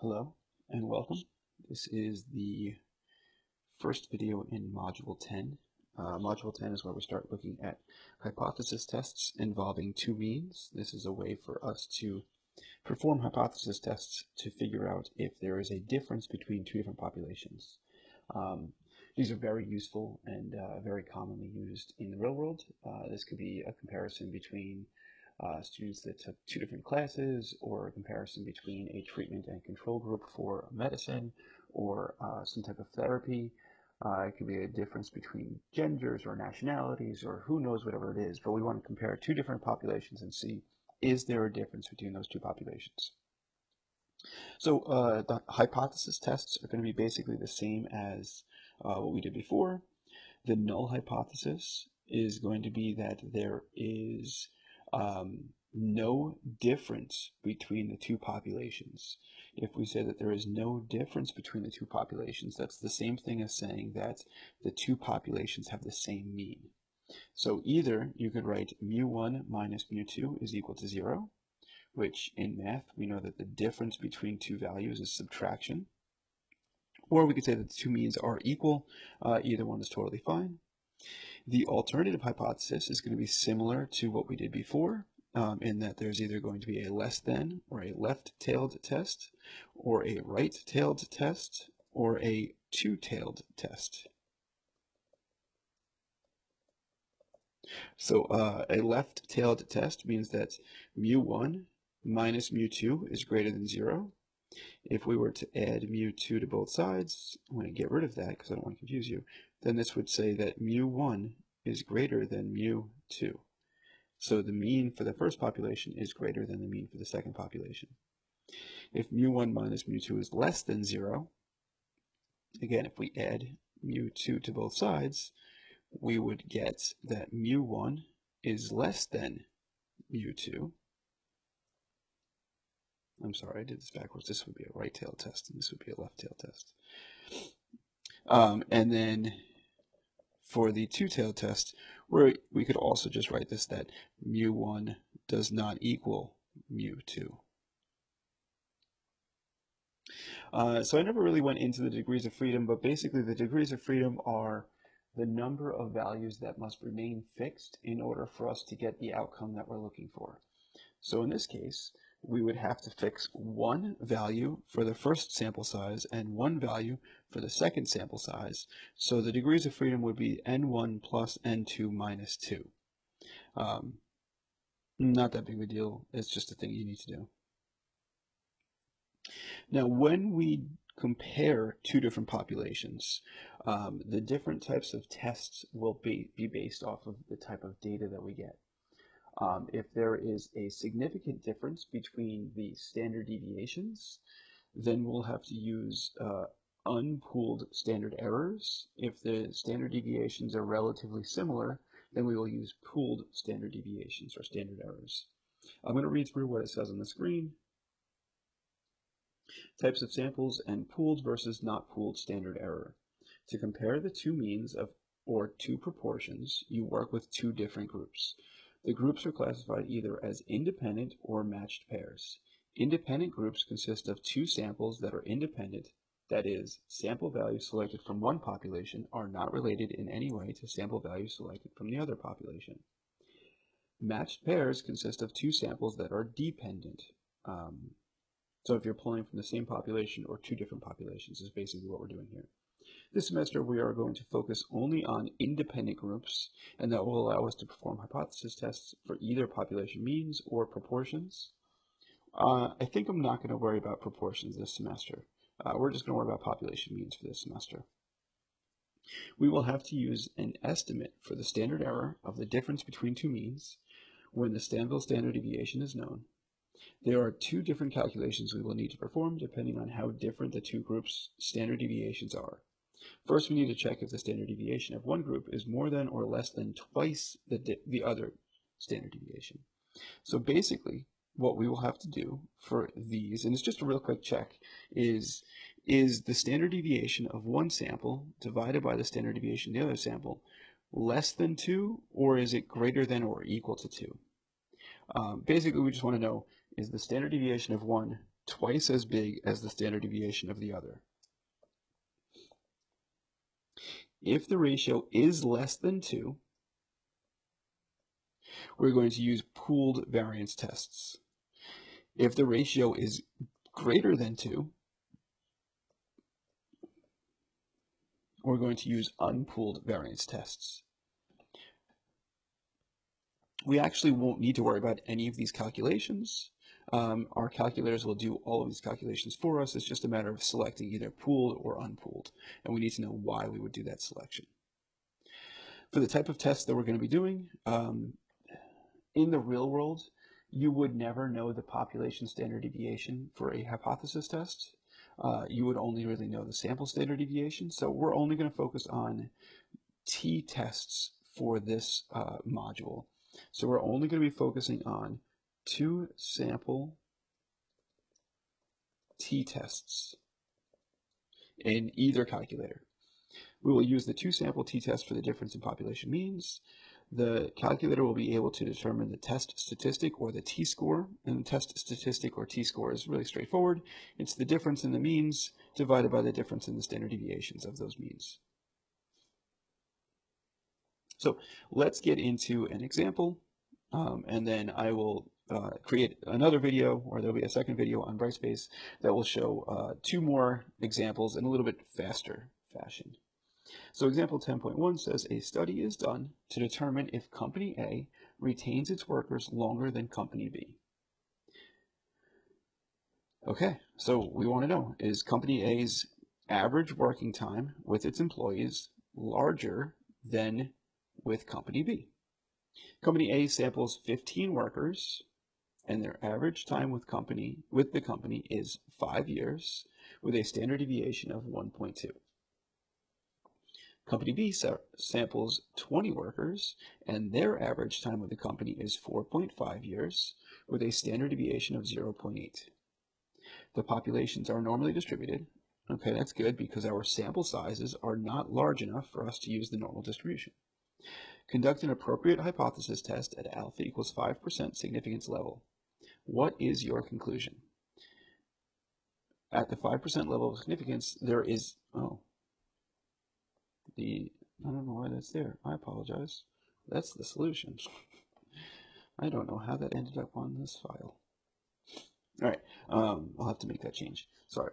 Hello and welcome. This is the first video in Module 10. Module 10 is where we start looking at hypothesis tests involving two means. This is a way for us to perform hypothesis tests to figure out if there is a difference between two different populations. These are very useful and very commonly used in the real world. This could be a comparison between students that took two different classes, or a comparison between a treatment and control group for medicine, or some type of therapy. It could be a difference between genders or nationalities, or who knows, whatever it is. But we want to compare two different populations and see, is there a difference between those two populations? So the hypothesis tests are going to be basically the same as what we did before. The null hypothesis is going to be that there is no difference between the two populations. If we say that there is no difference between the two populations, that's the same thing as saying that the two populations have the same mean. So either you could write mu1 minus mu2 is equal to 0, which in math we know that the difference between two values is subtraction. Or we could say that the two means are equal. Either one is totally fine. The alternative hypothesis is going to be similar to what we did before, in that there's either going to be a less than or a left-tailed test, or a right-tailed test, or a two-tailed test. So a left-tailed test means that mu1 minus mu2 is greater than 0. If we were to add mu2 to both sides, I'm going to get rid of that because I don't want to confuse you, then this would say that mu1 is greater than mu2. So the mean for the first population is greater than the mean for the second population. If mu1 minus mu2 is less than 0, again, if we add mu2 to both sides, we would get that mu1 is less than mu2. I'm sorry, I did this backwards. This would be a right-tailed test, and this would be a left-tailed test. And then for the two-tailed test, we could also just write this, that mu1 does not equal mu2. So I never really went into the degrees of freedom, but basically the degrees of freedom are the number of values that must remain fixed in order for us to get the outcome that we're looking for. So in this case, we would have to fix one value for the first sample size and one value for the second sample size. So the degrees of freedom would be n1 plus n2 minus 2. Not that big of a deal. It's just a thing you need to do. Now, when we compare two different populations, the different types of tests will be based off of the type of data that we get. If there is a significant difference between the standard deviations, then we'll have to use unpooled standard errors. If the standard deviations are relatively similar, then we will use pooled standard deviations or standard errors. I'm going to read through what it says on the screen. Types of samples and pooled versus not pooled standard error. To compare the two means or two proportions, you work with two different groups. The groups are classified either as independent or matched pairs. Independent groups consist of two samples that are independent, that is, sample values selected from one population are not related in any way to sample values selected from the other population. Matched pairs consist of two samples that are dependent. So if you're pulling from the same population or two different populations is basically what we're doing here. This semester, we are going to focus only on independent groups, and that will allow us to perform hypothesis tests for either population means or proportions. I think I'm not going to worry about proportions this semester. We're just going to worry about population means for this semester. We will have to use an estimate for the standard error of the difference between two means when the Stanville standard deviation is known. There are two different calculations we will need to perform depending on how different the two groups' standard deviations are. First, we need to check if the standard deviation of one group is more than or less than twice the other standard deviation. So basically, what we will have to do for these, and it's just a real quick check, is the standard deviation of one sample divided by the standard deviation of the other sample less than 2, or is it greater than or equal to 2? Basically, we just want to know, is the standard deviation of one twice as big as the standard deviation of the other. If the ratio is less than 2, we're going to use pooled variance tests. If the ratio is greater than 2, we're going to use unpooled variance tests. We actually won't need to worry about any of these calculations. Our calculators will do all of these calculations for us. It's just a matter of selecting either pooled or unpooled, and we need to know why we would do that selection. For the type of test that we're going to be doing, in the real world, you would never know the population standard deviation for a hypothesis test. You would only really know the sample standard deviation. So we're only going to focus on t-tests for this module. So we're only going to be focusing on 2 sample t-tests in either calculator. We will use the 2 sample t-tests for the difference in population means. The calculator will be able to determine the test statistic or the t-score, and the test statistic or t-score is really straightforward. It's the difference in the means divided by the difference in the standard deviations of those means. So let's get into an example, and then I will create another video, or there'll be a second video on Brightspace that will show 2 more examples in a little bit faster fashion. So example 10.1 says a study is done to determine if company A retains its workers longer than company B. Okay, so we want to know, is company A's average working time with its employees larger than with company B? Company A samples 15 workers, and their average time with the company is 5 years, with a standard deviation of 1.2. Company B samples 20 workers, and their average time with the company is 4.5 years, with a standard deviation of 0.8. The populations are normally distributed. Okay, that's good because our sample sizes are not large enough for us to use the normal distribution. Conduct an appropriate hypothesis test at alpha equals 5% significance level. What is your conclusion? At the 5% level of significance, there is, I don't know why that's there. I apologize. That's the solution. I don't know how that ended up on this file. All right, I'll have to make that change. Sorry.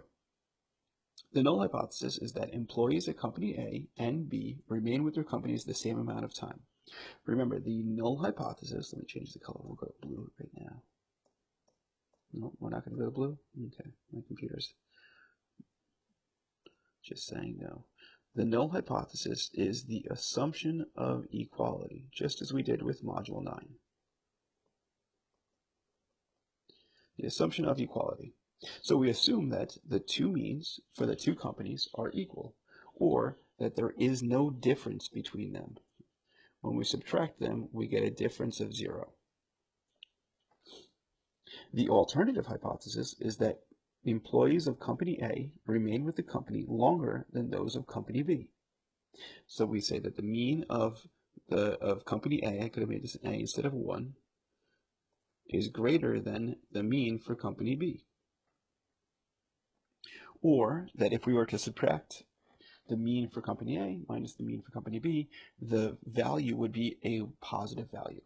The null hypothesis is that employees at company A and B remain with their companies the same amount of time. Remember, the null hypothesis, let me change the color. We'll go to blue right now. No, we're not going to go to blue? Okay, my computer's just saying no. The null hypothesis is the assumption of equality, just as we did with Module 9. The assumption of equality. So we assume that the 2 means for the 2 companies are equal, or that there is no difference between them. When we subtract them, we get a difference of 0. The alternative hypothesis is that employees of company A remain with the company longer than those of company B. So we say that the mean of company A, I could have made this an A instead of 1, is greater than the mean for company B. Or that if we were to subtract the mean for company A minus the mean for company B, the value would be a positive value.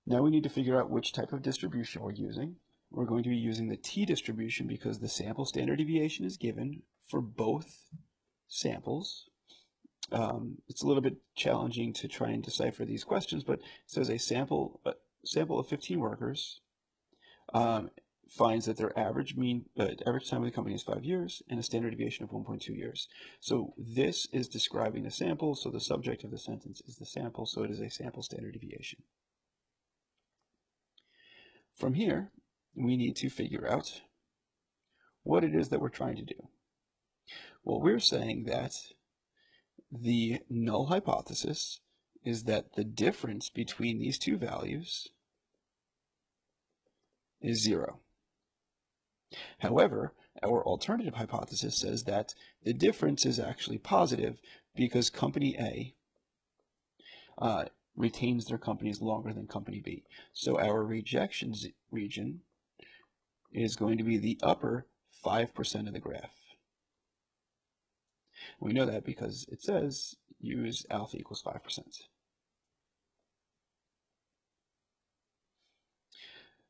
Now we need to figure out which type of distribution we're using. We're going to be using the t-distribution because the sample standard deviation is given for both samples. It's a little bit challenging to try and decipher these questions, but it says a sample of 15 workers finds that their average time with the company is 5 years and a standard deviation of 1.2 years. So this is describing the sample, so the subject of the sentence is the sample, so it is a sample standard deviation. From here, we need to figure out what it is that we're trying to do. Well, we're saying that the null hypothesis is that the difference between these 2 values is 0. However, our alternative hypothesis says that the difference is actually positive because company A retains their companies longer than company B. So our rejections region is going to be the upper 5% of the graph. We know that because it says use alpha equals 5%.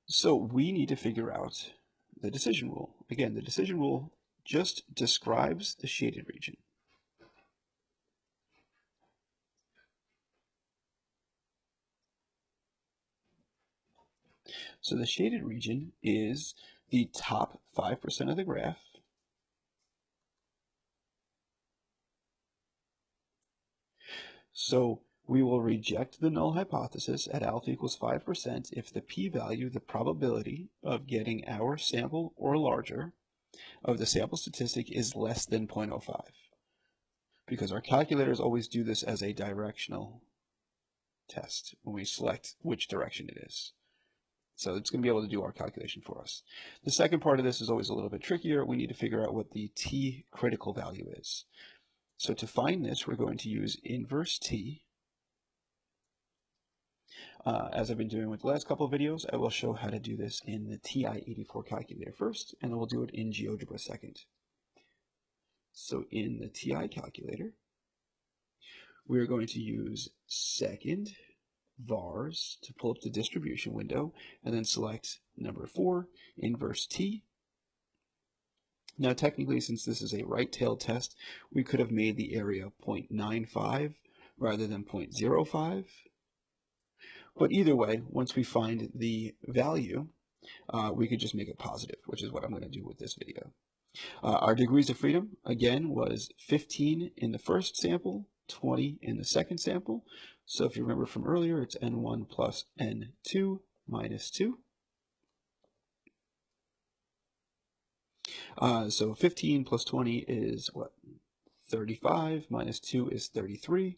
So we need to figure out the decision rule. Again, the decision rule just describes the shaded region. So the shaded region is the top 5% of the graph. So we will reject the null hypothesis at alpha equals 5% if the p-value, the probability of getting our sample or larger of the sample statistic, is less than 0.05. Because our calculators always do this as a directional test when we select which direction it is. So it's going to be able to do our calculation for us. The second part of this is always a little bit trickier. We need to figure out what the t critical value is. So to find this, we're going to use inverse t. As I've been doing with the last couple of videos, I will show how to do this in the Ti-84 calculator first, and then we'll do it in GeoGebra second. So in the Ti calculator, we're going to use second vars to pull up the distribution window, and then select number 4, inverse t. Now technically, since this is a right-tailed test, we could have made the area 0.95 rather than 0.05. But either way, once we find the value, we could just make it positive, which is what I'm going to do with this video. Our degrees of freedom, again, was 15 in the first sample, 20 in the second sample. So if you remember from earlier, it's n1 plus n2 minus 2. So 15 plus 20 is what? 35 minus 2 is 33.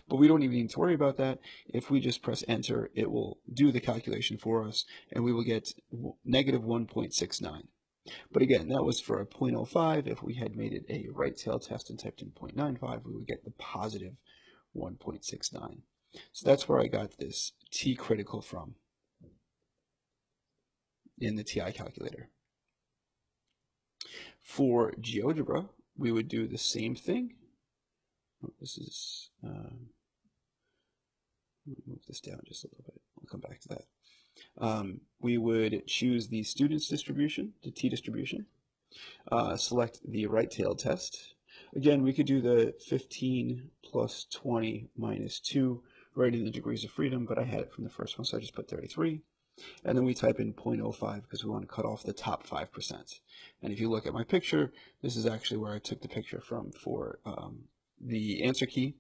But we don't even need to worry about that. If we just press enter, it will do the calculation for us, and we will get negative 1.69. But again, that was for a 0.05. If we had made it a right-tailed test and typed in 0.95, we would get the positive 1.69. So that's where I got this t critical from in the TI calculator. For GeoGebra, we would do the same thing. This is, move this down just a little bit. We'll come back to that. We would choose the student's distribution, the t distribution, select the right-tailed test. Again, we could do the 15 plus 20 minus 2 right in the degrees of freedom, but I had it from the first one, so I just put 33. And then we type in 0.05 because we want to cut off the top 5%. And if you look at my picture, this is actually where I took the picture from for the answer key.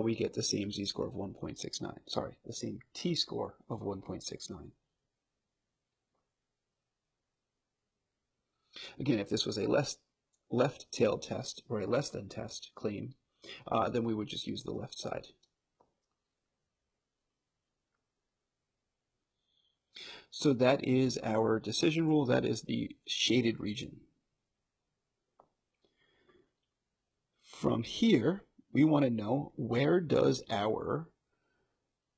We get the same z-score of 1.69. Sorry, the same t-score of 1.69. Again, if this was a left-tailed test or a less than test claim, then we would just use the left side. So that is our decision rule. That is the shaded region. From here, we want to know, where does our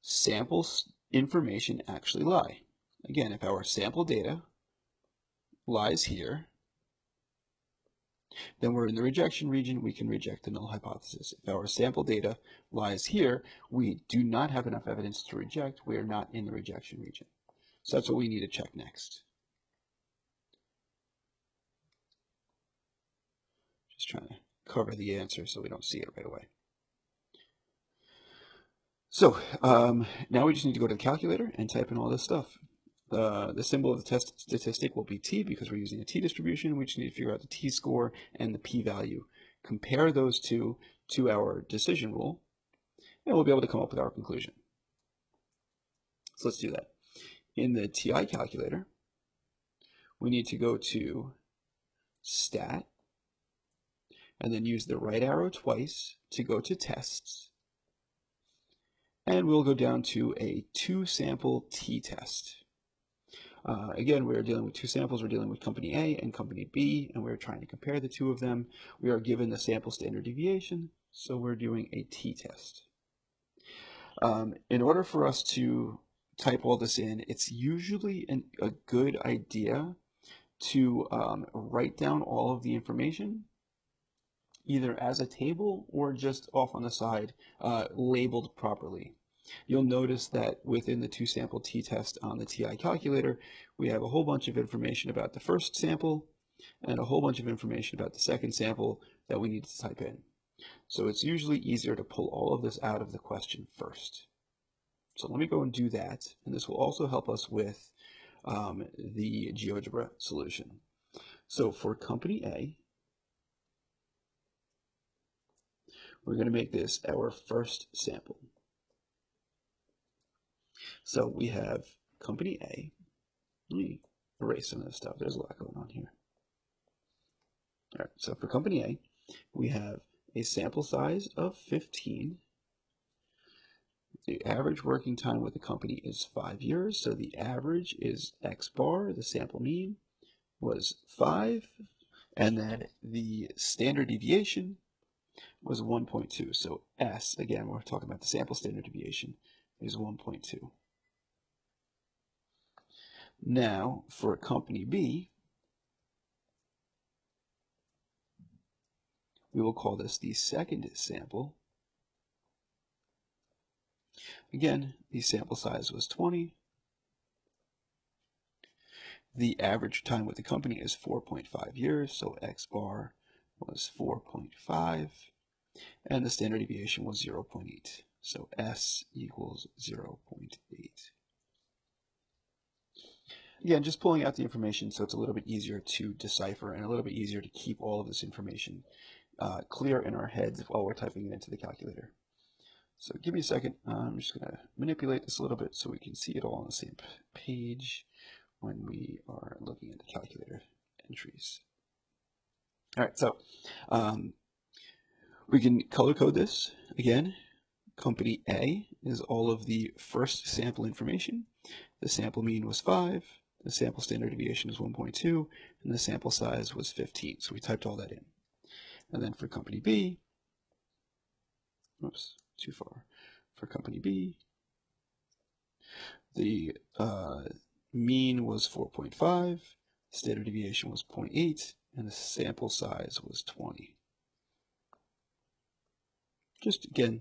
sample information actually lie? Again, if our sample data lies here, then we're in the rejection region. We can reject the null hypothesis. If our sample data lies here, we do not have enough evidence to reject. We are not in the rejection region. So that's what we need to check next. Just trying to cover the answer so we don't see it right away. So now we just need to go to the calculator and type in all this stuff. The symbol of the test statistic will be t because we're using a t distribution. We just need to figure out the t-score and the p-value. Compare those two to our decision rule, and we'll be able to come up with our conclusion. So let's do that. In the TI calculator, we need to go to Stat, and then use the right arrow twice to go to Tests. And we'll go down to a 2-sample t-test. Again, we're dealing with 2 samples. We're dealing with company A and company B, and we're trying to compare the 2 of them. We are given the sample standard deviation, so we're doing a t-test. In order for us to type all this in, it's usually a good idea to write down all of the information, either as a table or just off on the side, labeled properly. You'll notice that within the two-sample t-test on the TI calculator, we have a whole bunch of information about the first sample and a whole bunch of information about the second sample that we need to type in. So it's usually easier to pull all of this out of the question first. So let me go and do that, and this will also help us with the GeoGebra solution. So for company A, we're going to make this our first sample. So we have company A. Let me erase some of this stuff. There's a lot going on here. All right, so for company A, we have a sample size of 15. The average working time with the company is 5 years, so the average is X bar, the sample mean was 5, and then the standard deviation was 1.2. So S, again, we're talking about the sample standard deviation, is 1.2. Now, for company B, we will call this the second sample. Again, the sample size was 20. The average time with the company is 4.5 years, so X bar was 4.5, and the standard deviation was 0.8. So S equals 0.8. Again, just pulling out the information so it's a little bit easier to decipher and a little bit easier to keep all of this information clear in our heads while we're typing it into the calculator. So give me a second. I'm just going to manipulate this a little bit so we can see it all on the same page when we are looking at the calculator entries. All right, so we can color code this. Again, company A is all of the first sample information. The sample mean was 5, the sample standard deviation is 1.2, and the sample size was 15. So we typed all that in. And then for company B, oops, too far. For company B, the mean was 4.5, standard deviation was 0.8, and the sample size was 20. Just again,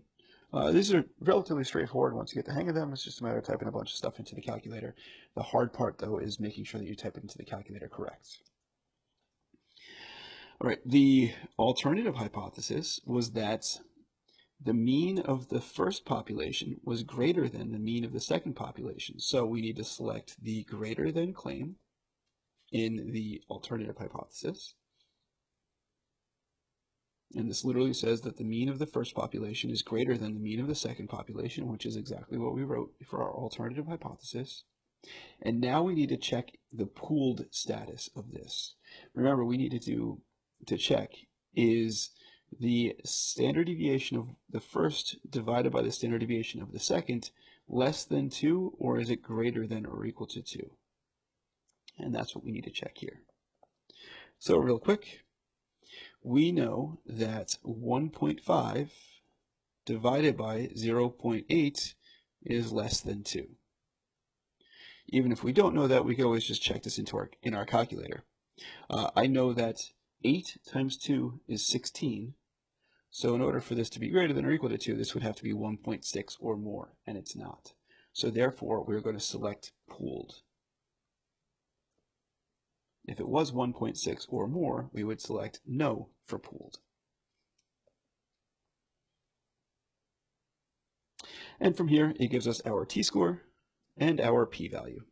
these are relatively straightforward once you get the hang of them. It's just a matter of typing a bunch of stuff into the calculator. The hard part, though, is making sure that you type it into the calculator correct. All right, the alternative hypothesis was that the mean of the first population was greater than the mean of the second population. So we need to select the greater than claim in the alternative hypothesis. And this literally says that the mean of the first population is greater than the mean of the second population, which is exactly what we wrote for our alternative hypothesis. And now we need to check the pooled status of this. Remember, we need to check, is the standard deviation of the first divided by the standard deviation of the second less than 2, or is it greater than or equal to 2? And that's what we need to check here. So real quick, we know that 1.5 divided by 0.8 is less than 2. Even if we don't know that, we can always just check this in our calculator. I know that 8 times 2 is 16. So in order for this to be greater than or equal to 2, this would have to be 1.6 or more, and it's not. So therefore, we're going to select pooled. If it was 1.6 or more, we would select no for pooled. And from here, it gives us our t-score and our p-value.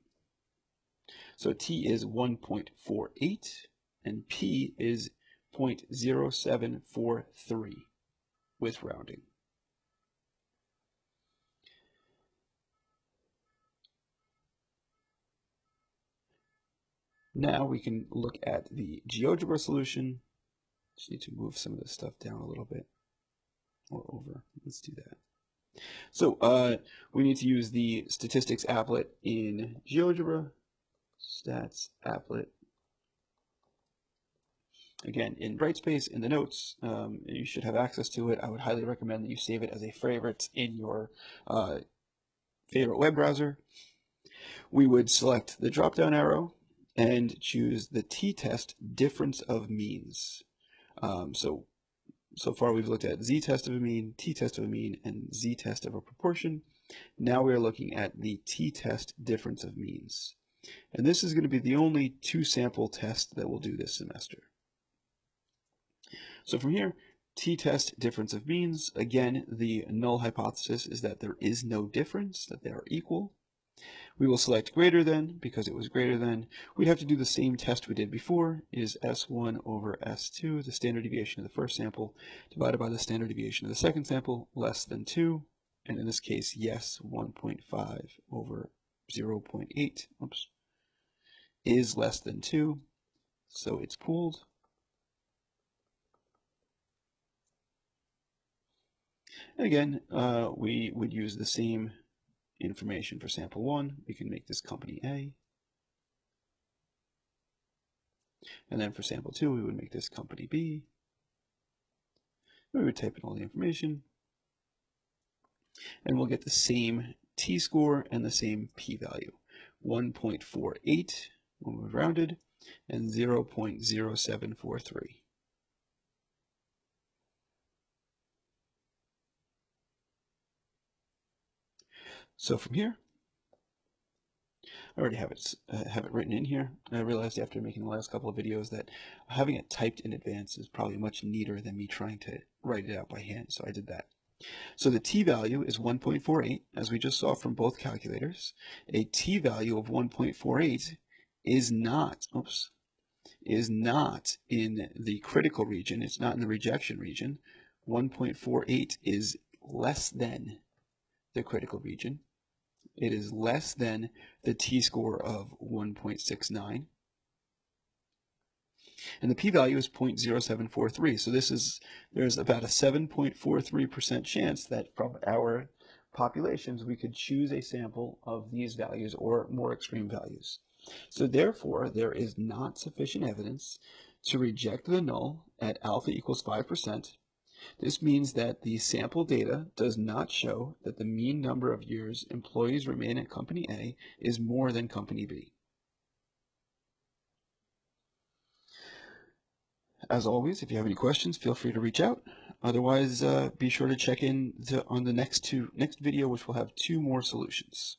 So t is 1.48 and p is 0.0743 with rounding. Now we can look at the GeoGebra solution. Just need to move some of this stuff down a little bit or over. Let's do that. So we need to use the statistics applet in GeoGebra. Stats applet. again, in Brightspace, in the notes, you should have access to it. I would highly recommend that you save it as a favorite in your favorite web browser. We would select the drop-down arrow and choose the t-test difference of means. So far we've looked at z-test of a mean, t-test of a mean, and z-test of a proportion. Now we are looking at the t-test difference of means. And this is going to be the only two-sample test that we'll do this semester. So from here, t-test difference of means, again, the null hypothesis is that there is no difference, that they are equal. We will select greater than because it was greater than. We'd have to do the same test we did before, is S1 over S2, the standard deviation of the first sample, divided by the standard deviation of the second sample, less than 2. And in this case, yes, 1.5 over 0.8, is less than 2, so it's pooled. And again, we would use the same information for sample 1. We can make this company A. And then for sample 2, we would make this company B. We would type in all the information. And we'll get the same t-score and the same p-value. 1.48 when we've rounded, and 0.0743. So from here, I already have it written in here. I realized after making the last couple of videos that having it typed in advance is probably much neater than me trying to write it out by hand, so I did that. So the t-value is 1.48, as we just saw from both calculators. A t-value of 1.48 is not in the critical region. It's not in the rejection region. 1.48 is less than the critical region. It is less than the t-score of 1.69. And the p-value is 0.0743. So there's about a 7.43% chance that from our populations we could choose a sample of these values or more extreme values. So therefore, there is not sufficient evidence to reject the null at alpha equals 5%. This means that the sample data does not show that the mean number of years employees remain at company A is more than company B. As always, if you have any questions, feel free to reach out. Otherwise, be sure to check in on the next video, which will have 2 more solutions.